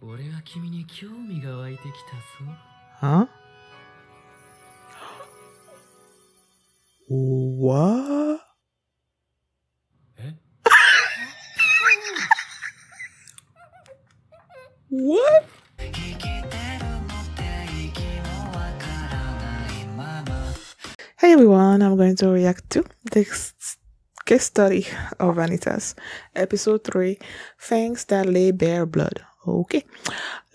Huh? What? What? Hey everyone, I'm going to react to this case study of Vanitas, episode 3, Fangs that lay bare blood. Okay.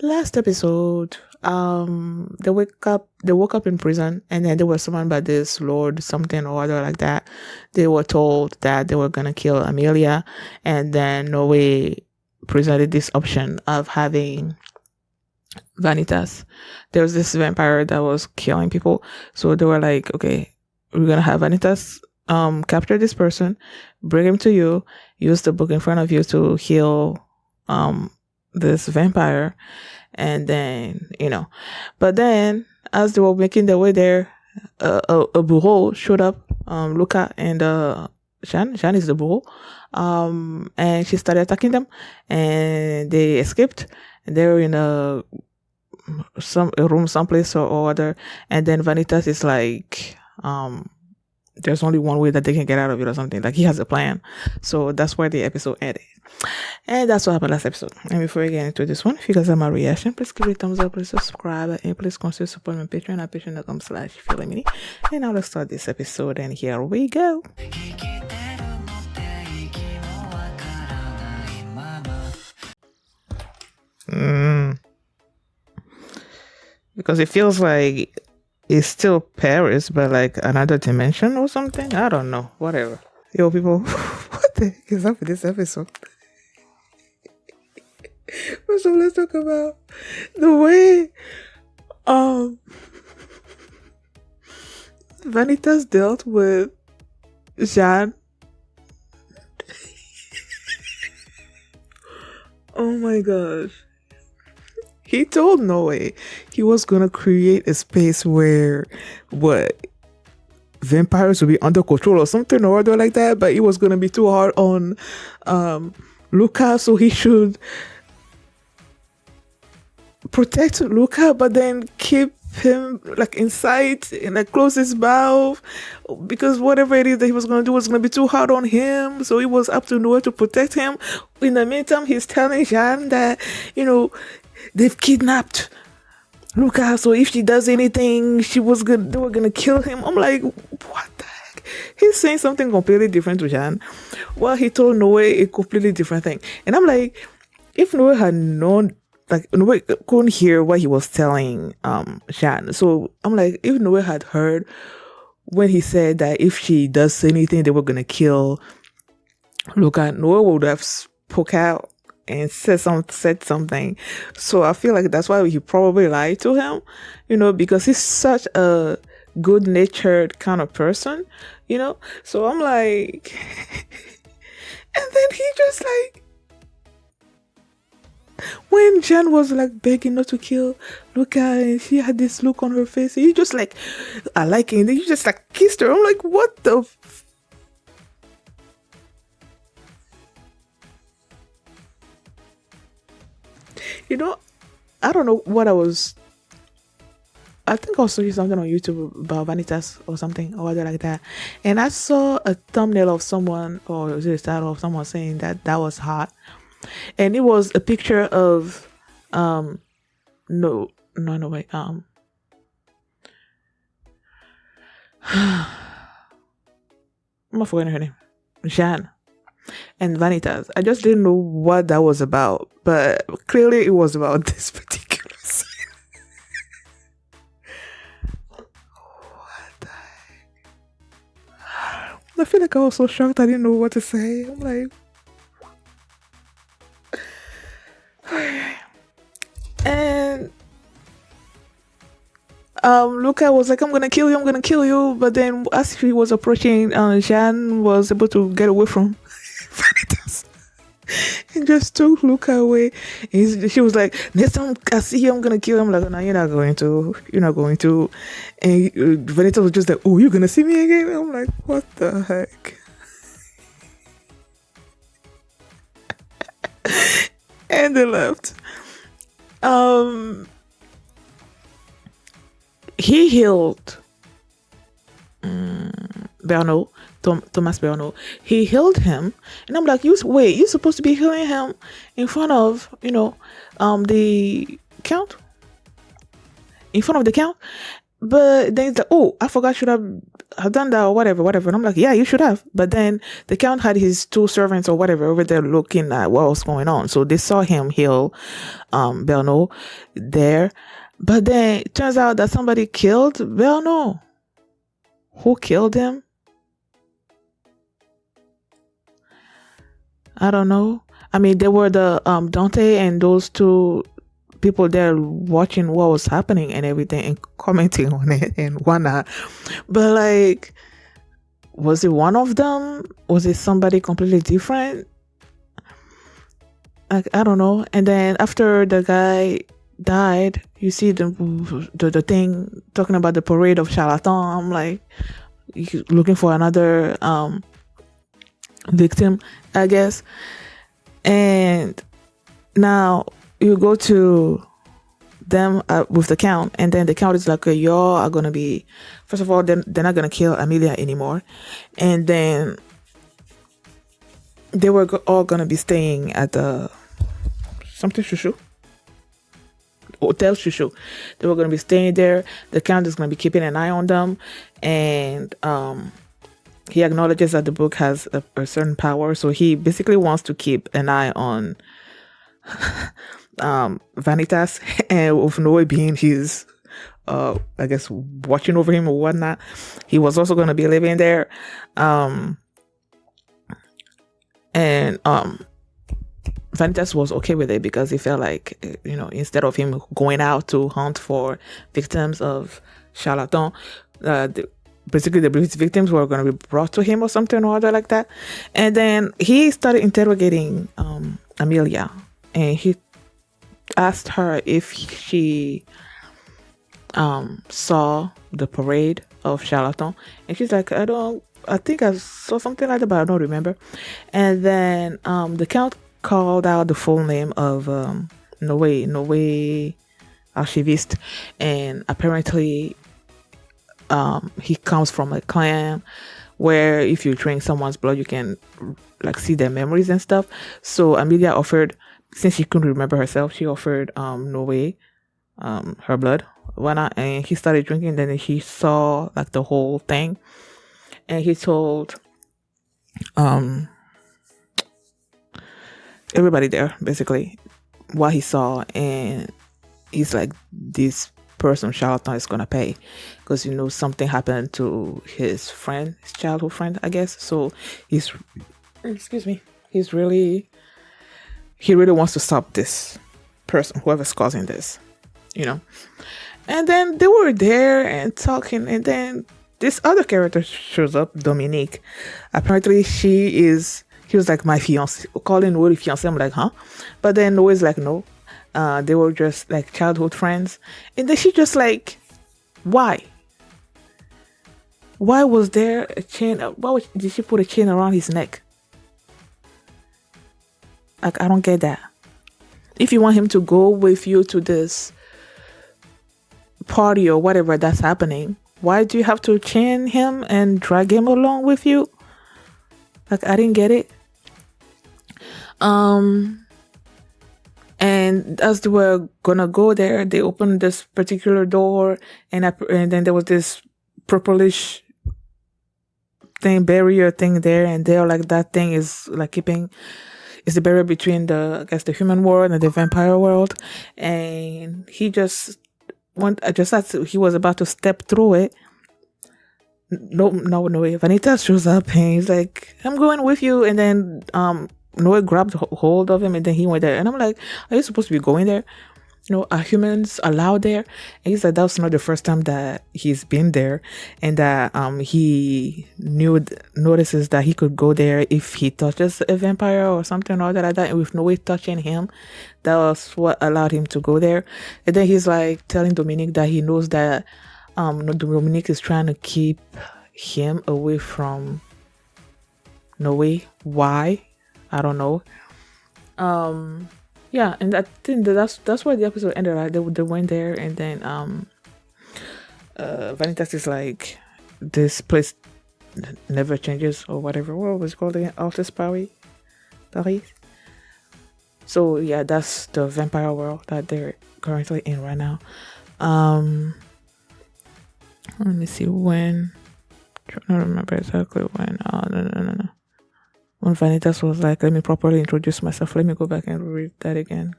Last episode, they woke up in prison, and then they were summoned by this lord something or other like that. They were told that they were gonna kill Amelia, and then Norway presented this option of having Vanitas. There was this vampire that was killing people, so they were like, okay, we're gonna have Vanitas capture this person, bring him to you, use the book in front of you to heal this vampire, and then but then as they were making their way there, a bourreau showed up, Luca and Jeanne is the bourreau, and she started attacking them, and they escaped, and they were in a room someplace or other, and then Vanitas is like, there's only one way that they can get out of it or something. Like, he has a plan. So that's where the episode ended. And that's what happened last episode. And before we get into this one, if you guys have my reaction, please give it a thumbs up, please subscribe, and please consider supporting my Patreon at patreon.com/feelingmini. And now let's start this episode, and here we go. Because it feels like it's still Paris, but like another dimension or something. I don't know. Whatever. Yo, people, what the heck is up with this episode? So let's talk about the way Vanitas dealt with Jeanne. Oh my gosh. He told Noe he was gonna create a space where vampires would be under control or something or other like that, but it was gonna be too hard on Luca, so he should protect Luca, but then keep him like inside and like close his mouth, because whatever it is that he was gonna do was gonna be too hard on him. So it was up to Noe to protect him. In the meantime, he's telling Jeanne that they've kidnapped Luca, so if she does anything, they were gonna kill him. I'm like, what the heck? He's saying something completely different to Jeanne. Well, he told Noe a completely different thing. And I'm like, if Noe had known, like, Noe couldn't hear what he was telling Jeanne. So I'm like, if Noe had heard when he said that if she does anything, they were gonna kill Luca, Noe would have spoke out and said something. So I feel like that's why he probably lied to him, because he's such a good-natured kind of person, So I'm like, and then he just like, when Jeanne was like begging not to kill Luca, and she had this look on her face, he just like, I like it, and then you just like kissed her. I'm like, what the I don't know what I think I was searching something on YouTube about Vanitas or something or other like that, and I saw a thumbnail of someone, or was it a title of someone saying that was hot, and it was a picture of no wait I'm forgetting her name, Jeanne and Vanitas. I just didn't know what that was about, but clearly it was about this particular scene. What the heck? I feel like I was so shocked I didn't know what to say. I'm like, and Luca was like, I'm gonna kill you, but then as he was approaching, Jeanne was able to get away from Vanitas and just took Luca away. She was like, next time I see you, I'm gonna kill him. Like, no, you're not going to. And Vanitas was just like, oh, you're gonna see me again? I'm like, what the heck? And they left. um he healed Bernard, Thomas Bernard. He healed him, and I'm like, you're supposed to be healing him in front of the count, in front of the count. But then he's like, oh, I forgot, should have done that or whatever, whatever. And I'm like, yeah, you should have. But then the count had his two servants or whatever over there looking at what was going on. So they saw him heal Bernard there. But then it turns out that somebody killed Bernard. Who killed him? I don't know. I mean, there were the Dante and those two people there watching what was happening and everything and commenting on it and whatnot. But like, was it one of them? Was it somebody completely different? Like, I don't know. And then after the guy died, you see the thing talking about the parade of charlatan. I'm like, looking for another victim, I guess. And now you go to them with the count, and then the count is like, y'all are gonna be, first of all, they're not gonna kill Amelia anymore, and then they were all gonna be staying at the something shushu hotel shushu. They were gonna be staying there. The count is gonna be keeping an eye on them, and he acknowledges that the book has a certain power, so he basically wants to keep an eye on Vanitas, and with Noe being his I guess watching over him or whatnot. He was also going to be living there, and Vanitas was okay with it because he felt like, instead of him going out to hunt for victims of charlatan, basically the victims were going to be brought to him or something or other like that. And then he started interrogating Amelia, and he asked her if she saw the parade of charlatan, and she's like, I think I saw something like that, but I don't remember. And then the count called out the full name of Noe Archivist, and apparently he comes from a clan where if you drink someone's blood, you can like see their memories and stuff. So Amelia offered, since she couldn't remember herself, she offered Noe her blood, whatnot, and he started drinking. Then he saw like the whole thing, and he told everybody there basically what he saw, and he's like, this person charlatan is gonna pay because something happened to his friend, his childhood friend, I guess. So he really wants to stop this person, whoever's causing this, and then they were there and talking, and then this other character shows up, Dominique. Apparently he was like my fiance, calling Noe fiance. I'm like, huh? But then Noe is like, no, they were just like childhood friends. And then she just like, why was there a chain? Did she put a chain around his neck? Like, I don't get that. If you want him to go with you to this party or whatever that's happening, why do you have to chain him and drag him along with you? Like, I didn't get it. And as they were gonna go there, they opened this particular door, and then there was this purplish barrier thing there, and they're like, that thing is like is the barrier between the human world and the vampire world. And he just as he was about to step through it, no way, Vanitas shows up and he's like, I'm going with you. And then Noe grabbed hold of him, and then he went there. And I'm like, are you supposed to be going there? Are humans allowed there? And he's like, that's not the first time that he's been there, and that he notices that he could go there if he touches a vampire or something or that like that, and with Noe touching him, that was what allowed him to go there. And then he's like telling Dominique that he knows that Dominique is trying to keep him away from Noe. Why? I don't know. Yeah, and I think that's why the episode ended. Right, they went there, and then Vanitas is like, this place never changes or whatever. What was it called again? Altus Paris. So yeah, that's the vampire world that they're currently in right now. Um, Let me see when. I don't remember exactly when. Oh, no. When Vanitas was like, let me properly introduce myself. Let me go back and read that again.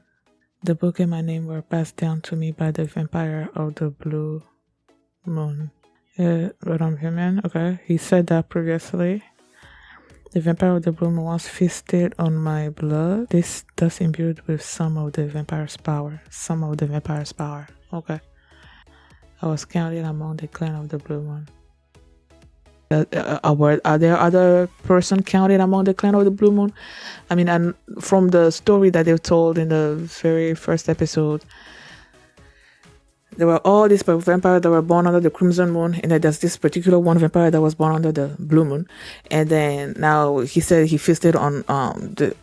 The book and my name were passed down to me by the vampire of the blue moon. But I'm human. Okay, he said that previously. The vampire of the blue moon once feasted on my blood. This thus imbued with some of the vampire's power. Some of the vampire's power. Okay. I was counted among the clan of the blue moon. Are there other person counted among the clan of the blue moon? I mean, and from the story that they told in the very first episode, there were all these vampires that were born under the crimson moon, and then there's this particular one vampire that was born under the blue moon. And then now he said he feasted on the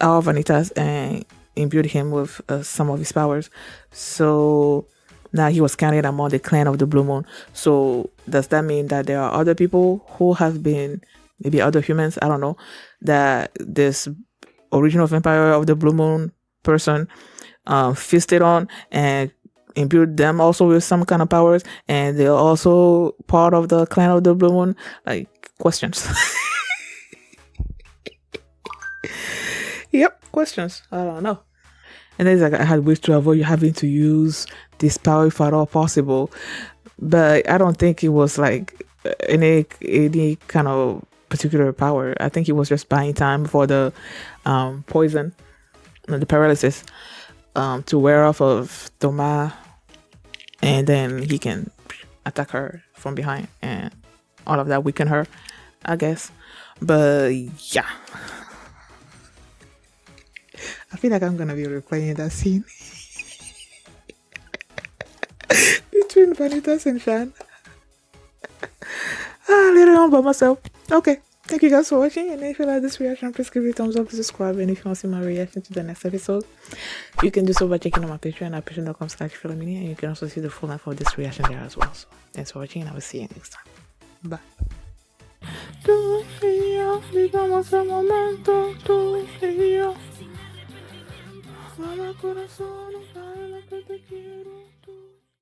our Vanitas and imbued him with some of his powers. So now he was counted among the clan of the blue moon. So does that mean that there are other people who have been, maybe other humans, I don't know, that this original vampire of the blue moon person feasted on and imbued them also with some kind of powers, and they're also part of the clan of the blue moon? Like, questions. Yep, questions. I don't know. And then it's like, I had ways to avoid you having to use this power if at all possible. But I don't think it was like any kind of particular power. I think it was just buying time for the poison, the paralysis, to wear off of Thomas, and then he can attack her from behind, and all of that weaken her, I guess. But yeah, I feel like I'm gonna be replaying that scene between Vanitas and Shan. Later on by myself. Okay. Thank you guys for watching, and if you like this reaction, please give it a thumbs up, subscribe, and if you want to see my reaction to the next episode, you can do so by checking out my Patreon at patreon.com/philomini, and you can also see the full length of this reaction there as well. So thanks for watching, and I will see you next time. Bye. Tu y yo vivamos el momento, tú y yo. Mama corazón, para lo que te quiero.